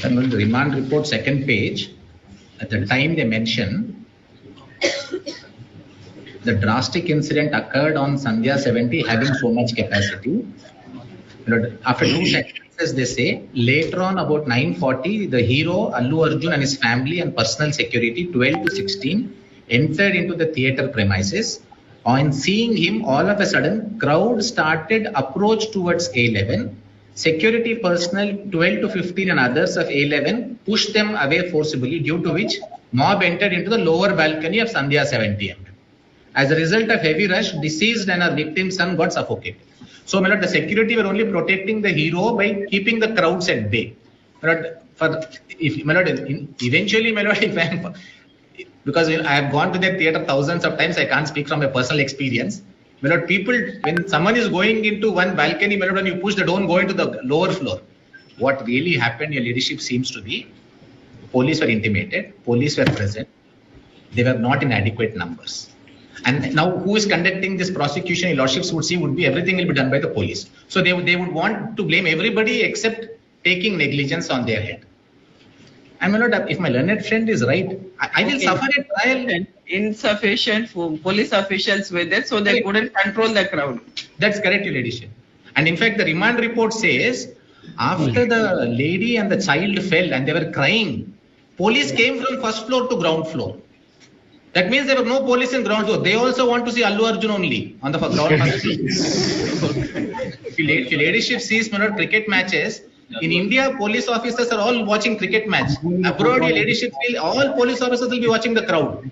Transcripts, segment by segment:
The remand report, second page, at the time they mention, the drastic incident occurred on Sandhya 70 having so much capacity. After 2 sentences, they say, later on about 9:40, the hero, Allu Arjun and his family and personal security, 12 to 16, entered into the theatre premises. On seeing him, all of a sudden, crowd started approach towards A11. Security personnel 12 to 15 and others of A11 pushed them away forcibly, due to which mob entered into the lower balcony of Sandhya 70. As a result of heavy rush, deceased and her victim's son got suffocated. So, my lord, the security were only protecting the hero by keeping the crowds at bay. Eventually, my lord, if I am, because I have gone to that theatre thousands of times, I can't speak from a personal experience. My lord, people, when someone is going into one balcony, my lord, when you push the don't go into the lower floor. What really happened, your leadership seems to be, police were intimated, police were present, they were not in adequate numbers. And now who is conducting this prosecution, your lordships would see, would be everything will be done by the police. So they would want to blame everybody except taking negligence on their head. And my lord, if my learned friend is right, I will suffer a trial. Insufficient police officials were there, so they couldn't control the crowd. That's correct, your ladyship. And in fact, the remand report says, after the lady and the child fell and they were crying, police came from first floor to ground floor. That means there were no police in ground floor. They also want to see Allu Arjun only on the ground floor. If your ladyship sees, my lord, cricket matches, in India, police officers are all watching cricket match. Abroad, your ladyship, all police officers will be watching the crowd.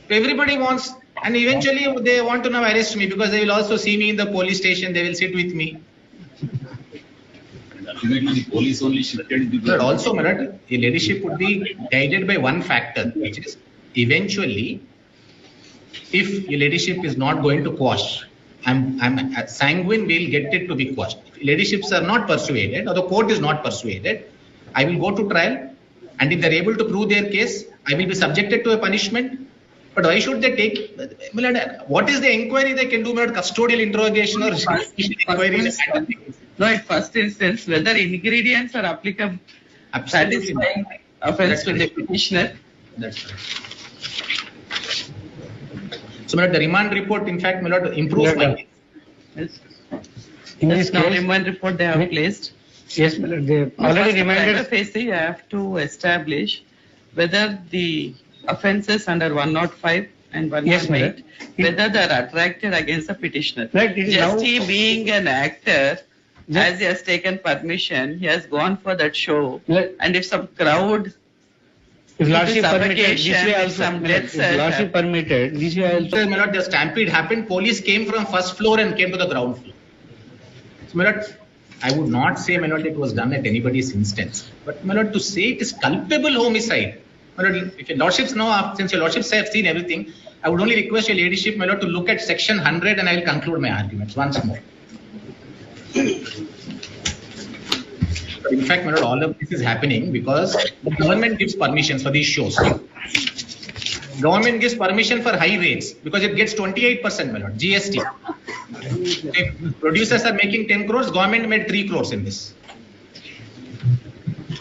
Everybody wants, and eventually they want to now arrest me because they will also see me in the police station. They will sit with me. Ultimately, the police only shifted. But also, my lord, your ladyship would be guided by one factor, which is eventually, if your ladyship is not going to quash, I'm sanguine we'll get it to be quashed. If ladyships are not persuaded or the court is not persuaded, I will go to trial, and if they're able to prove their case, I will be subjected to a punishment. But why should they take? What is the inquiry they can do? Custodial interrogation or inquiry? No, at first instance, whether ingredients are applicable, satisfying offense to the petitioner. That's right. So, my lord, the remand report, in fact, my lord, improves my case. Yes. In this remand report they have placed. Yes, my lord, they already remanded. You have to establish whether the offences under 105 and 118, whether they are attracted against the petitioner. Right, just he being an actor, as he has taken permission, he has gone for that show, and if some crowd, if lordship permitted, this way also, some deaths, if lordship permitted, this way also. My lord, the stampede happened, police came from first floor and came to the ground floor. So, my lord, I would not say, my lord, it was done at anybody's instance. But, my lord, to say it is culpable homicide, my lord, if your lordships know, since your lordships have seen everything, I would only request your ladyship, my lord, to look at section 100 and I will conclude my arguments once more. In fact, my lord, all of this is happening because the government gives permissions for these shows. Government gives permission for high rates because it gets 28%, my lord, GST. If producers are making 10 crores, government made 3 crores in this.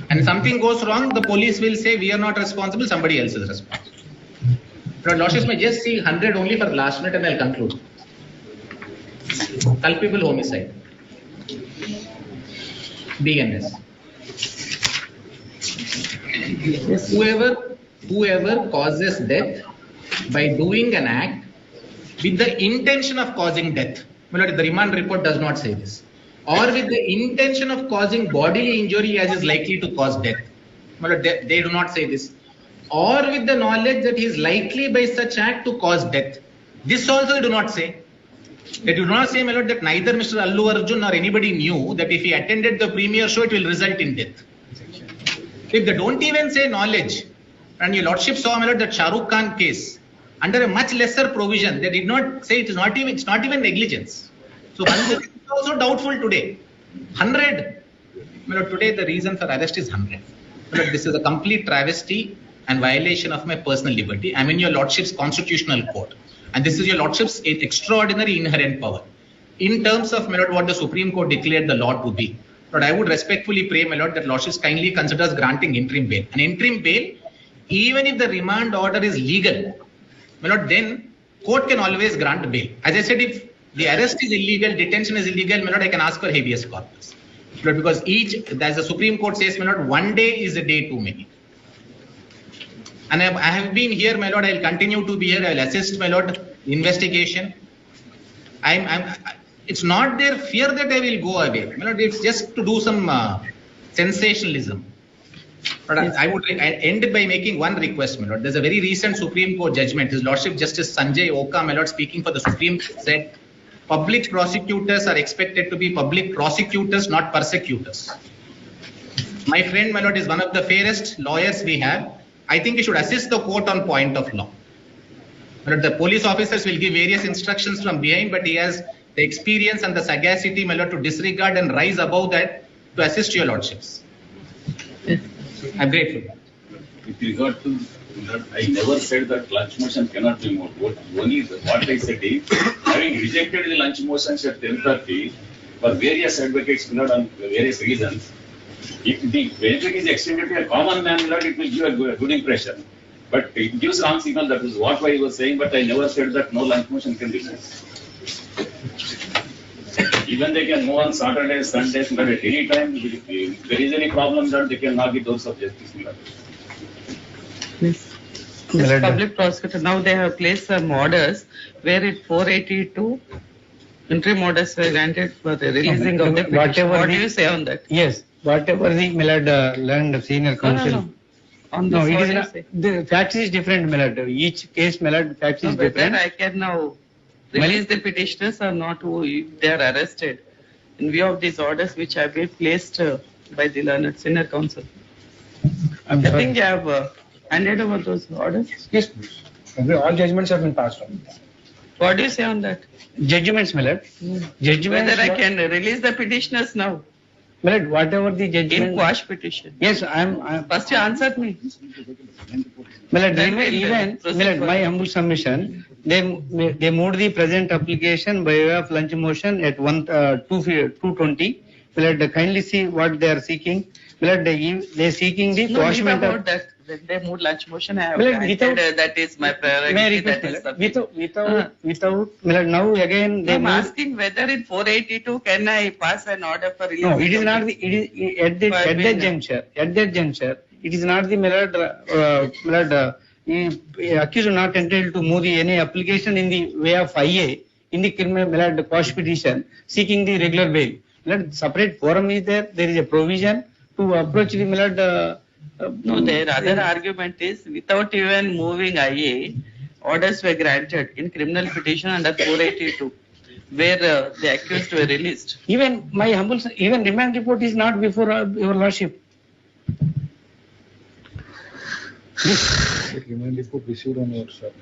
And something goes wrong, the police will say we are not responsible, somebody else is responsible. But lordships may just see 100 only for last minute and I'll conclude. Culpable homicide. BNS. Whoever causes death by doing an act with the intention of causing death. The remand report does not say this. Or with the intention of causing bodily injury as is likely to cause death. They do not say this. Or with the knowledge that he is likely by such act to cause death. This also they do not say. They do not say, my lord, that neither Mr. Allu Arjun or anybody knew that if he attended the premiere show, it will result in death. If they don't even say knowledge, and your lordship saw, my lord, that Shah Rukh Khan case, under a much lesser provision, they did not say it's not even negligence. So one is also doubtful today. 100. My lord, today the reason for arrest is 100. My lord, this is a complete travesty and violation of my personal liberty. I'm in your lordship's constitutional court. And this is your lordship's extraordinary inherent power. In terms of, my lord, what the Supreme Court declared the law to be, But I would respectfully pray, my lord, that lordships kindly considers granting interim bail. An interim bail, even if the remand order is legal, my lord, then court can always grant bail. As I said, if the arrest is illegal, detention is illegal, my lord, I can ask for habeas corpus. But because as the Supreme Court says, my lord, one day is a day too many. And I have been here, my lord, I will continue to be here, I will assist, my lord, the investigation. It's not their fear that I will go away. My lord, it's just to do some sensationalism. But I would end by making one request, my lord. There's a very recent Supreme Court judgment. His Lordship Justice Sanjay Oka, my lord, speaking for the Supreme Court, said public prosecutors are expected to be public prosecutors, not persecutors. My friend, my lord, is one of the fairest lawyers we have. I think he should assist the court on point of law. But the police officers will give various instructions from behind, but he has the experience and the sagacity, my lord, to disregard and rise above that to assist your lordships. I'm grateful. With regard to that, I never said that lunch motion cannot be moved. What I said is, having rejected the lunch motions at 10:30 for various advocates, not on various reasons, if the benefit is extended to a common man, it will give a good impression. But it gives wrong signal. That is what I was saying. But I never said that no lunch motion can be moved. Even they can move on Saturdays, Sundays, but at any time, if there is any problem, that they can knock the doors of justice. Yes. This public prosecutor, now they have placed some orders where it 482 interim orders were granted for the releasing of the petition. What do you say on that? Yes, whatever the land senior counsel. No, it is not. The facts is different, Milord. Each case, Milord, facts is different. I can now release the petitioners or not, who if they are arrested in view of these orders which have been placed by the learned senior counsel. I think they have handed over those orders. Yes, all judgments have been passed on. What do you say on that? Judgments, Milord. Judgments. Whether I can release the petitioners now? Milord, whatever the judgment. In quash petition. Yes, I'm. First you answered me. Milord, even Milord, my humble submission, they moved the present application by way of lunch motion at 2:20. Milord, kindly see what they are seeking. Milord, they are seeking the quashment about that. When they moved lunch motion, I have granted, that is my priority. Without Milord, now again they I'm asking whether in 482 can I pass an order for release? No, it is not. It is at that juncture. At that juncture, it is not the Milord. Accused are not entitled to move any application in the way of IA in the criminal Milord quash petition seeking the regular bail. Milord, separate forum is there. There is a provision to approach the Milord. No, their other argument is without even moving IA, orders were granted in criminal petition under 482, where the accused were released. Even my humble, even remand report is not before your lordship. Remand report received on your side.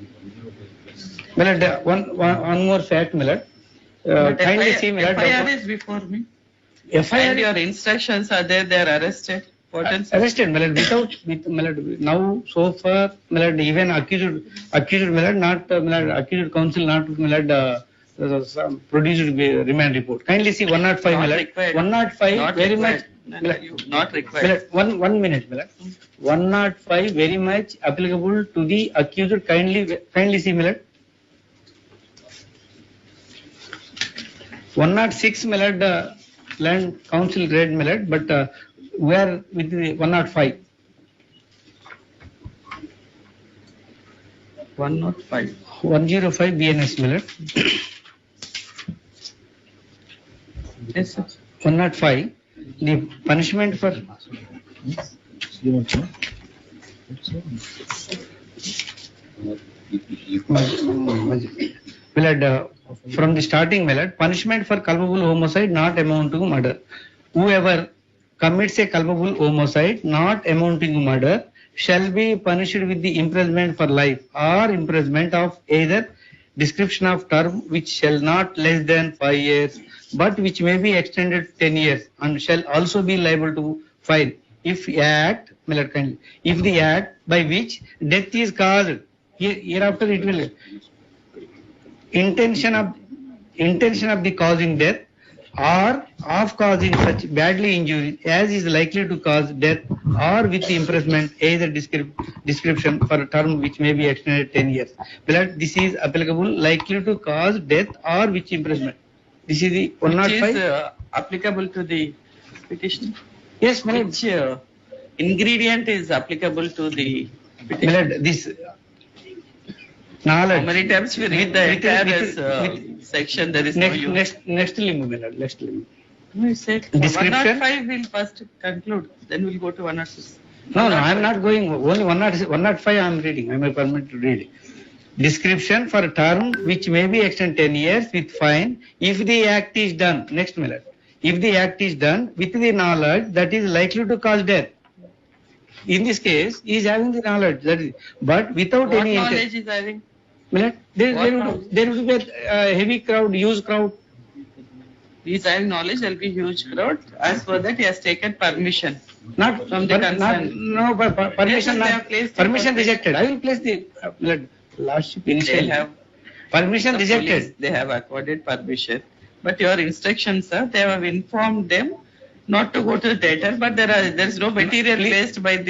Milord, one more fact, Milord. Kindly see, Milord. FIR is before me. FIR. And your instructions are there, they are arrested. Arrested, Milord, Milord, now so far, Milord, even accused, Milord, not Milord, accused counsel, not Milord, produced remand report. Kindly see 105, Milord. 105, not very required. much. Not required. Milord, 1 minute, Milord. 105, very much applicable to the accused. Kindly see, Milord. 106, Milord, land council read, Milord, but we are with the 105. 105. 105 BNS, Milord. Yes, sir. 105. The punishment for. Milord, from the starting, Milord, punishment for culpable homicide not amounting to murder. Whoever commits a culpable homicide not amounting to murder shall be punished with the imprisonment for life or imprisonment of either description of term which shall not less than 5 years but which may be extended to 10 years and shall also be liable to fine if the act by which death is caused, hereafter it will intention of the causing death or of causing such badly injury as is likely to cause death or with the imprisonment either description for a term which may be extended 10 years. But this is applicable likely to cause death or with imprisonment. This is the Which 105. is applicable to the petition. Yes, my lord. Which ingredient is applicable to the My petition? lord, this knowledge. How many times we read the entire section, there is no use. Next limb, my lord, next limb. No, you said Description? 105 will first conclude, then we'll go to 106. No, I am not going, only 105 I am reading, I am permitted to read. Description for a term which may be extended 10 years with fine if the act is done, next my lord, if the act is done with the knowledge that is likely to cause death. In this case, he is having the knowledge, that is, but without What any knowledge is having? My lord, there What will be a heavy crowd, huge crowd. He is having knowledge, there will be huge crowd. As for that, he has taken permission. Not From the concern. No, but permission Yes, they not, have placed the permission permission. rejected. I will place the lordship They initially. have Permission the rejected. police, they have accorded permission. But your instructions, sir, they have informed them not to go to the theatre, but there is no material Please- placed by the